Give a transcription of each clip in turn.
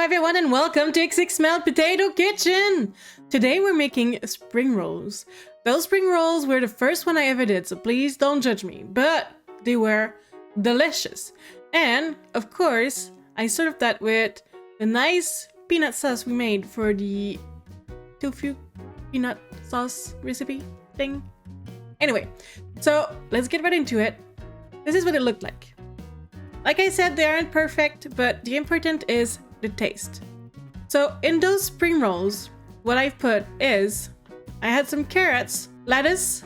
everyone and welcome to xxMelle Potato Kitchen! Today we're making spring rolls. Those spring rolls were the first one I ever did, so please don't judge me, but they were delicious. And of course, I served that with the nice peanut sauce we made for the tofu peanut sauce recipe thing. Anyway, so let's get right into it. This is what it looked like. Like I said, they aren't perfect, but the important is the taste. So in those spring rolls, what I've put is, I had some carrots, lettuce,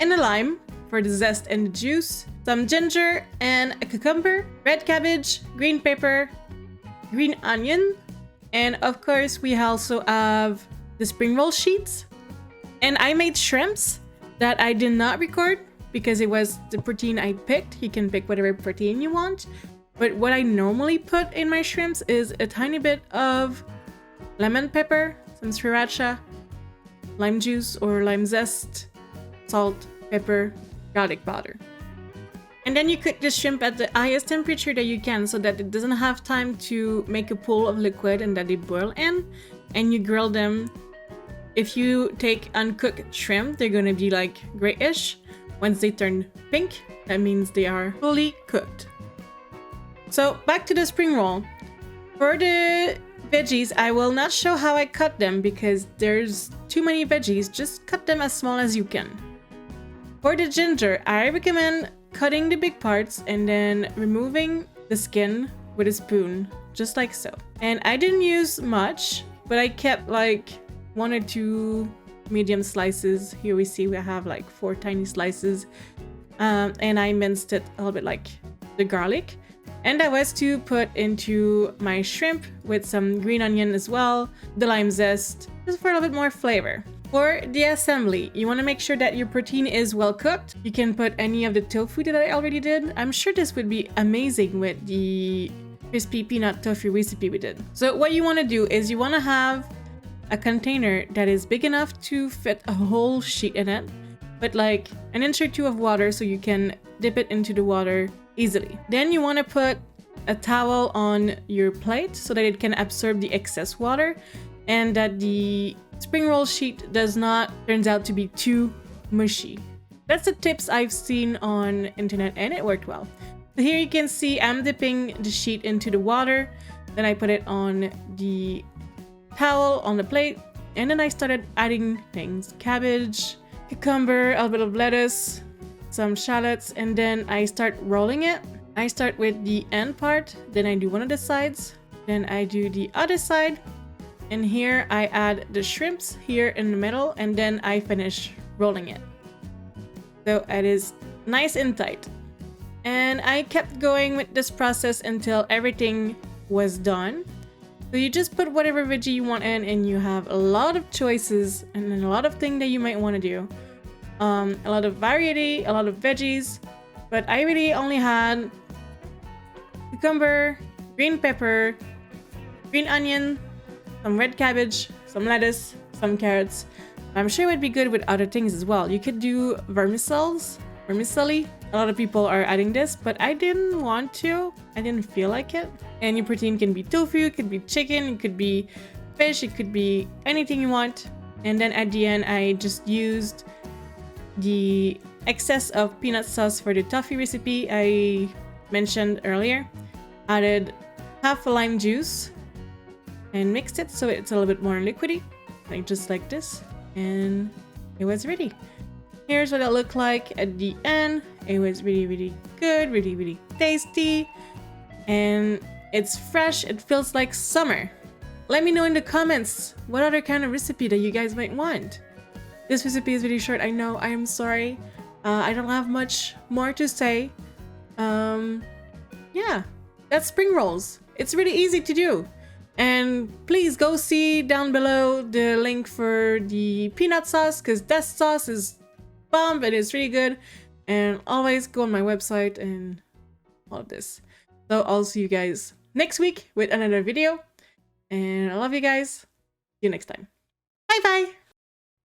and a lime for the zest and the juice, some ginger and a cucumber, red cabbage, green pepper, green onion, and of course we also have the spring roll sheets. And I made shrimps that I did not record because it was the protein I picked. You can pick whatever protein you want. But what I normally put in my shrimps is a tiny bit of lemon pepper, some sriracha, lime juice or lime zest, salt, pepper, garlic powder. And then you cook the shrimp at the highest temperature that you can so that it doesn't have time to make a pool of liquid and that they boil in. And you grill them. If you take uncooked shrimp, they're gonna be like grayish. Once they turn pink, that means they are fully cooked. So back to the spring roll. For the veggies, I will not show how I cut them because there's too many veggies. Just cut them as small as you can. For the ginger, I recommend cutting the big parts and then removing the skin with a spoon, just like so. And I didn't use much, but I kept like 1 or 2 medium slices. Here we see we have like 4 tiny slices. And I minced it a little bit like the garlic. And that was to put into my shrimp with some green onion as well, the lime zest, just for a little bit more flavor. For the assembly, you want to make sure that your protein is well cooked. You can put any of the tofu that I already did. I'm sure this would be amazing with the crispy peanut tofu recipe we did. So what you want to do is you want to have a container that is big enough to fit a whole sheet in it, but like 1 inch or 2 of water so you can dip it into the water easily. Then you want to put a towel on your plate so that it can absorb the excess water and that the spring roll sheet does not turns out to be too mushy. That's the tips I've seen on internet and it worked well. So here you can see I'm dipping the sheet into the water, then I put it on the towel on the plate, and then I started adding things: cabbage, cucumber, a little bit of lettuce, some shallots, and then I start rolling it. I start with the end part, then I do one of the sides, then I do the other side, and here I add the shrimps here in the middle, and then I finish rolling it. So it is nice and tight. And I kept going with this process until everything was done. So you just put whatever veggie you want in and you have a lot of choices and then a lot of things that you might want to do. A lot of variety, a lot of veggies, but I really only had cucumber, green pepper, green onion, some red cabbage, some lettuce, some carrots. I'm sure it would be good with other things as well. You could do vermicelli. A lot of people are adding this, but I didn't want to. I didn't feel like it. And your protein can be tofu, it could be chicken, it could be fish, it could be anything you want. And then at the end, I just used the excess of peanut sauce for the tofu recipe I mentioned earlier. Added half a lime juice and mixed it so it's a little bit more liquidy, like just like this, and it was ready. Here's what it looked like at the end. It was really good, really tasty, and it's fresh. It feels like summer. Let me know in the comments what other kind of recipe that you guys might want. This recipe is really short, I know, I am sorry. I don't have much more to say. Yeah, that's spring rolls. It's really easy to do. And please go see down below the link for the peanut sauce, because that sauce is bomb and it's really good. And always go on my website and all of this. So I'll see you guys next week with another video. And I love you guys. See you next time. Bye bye.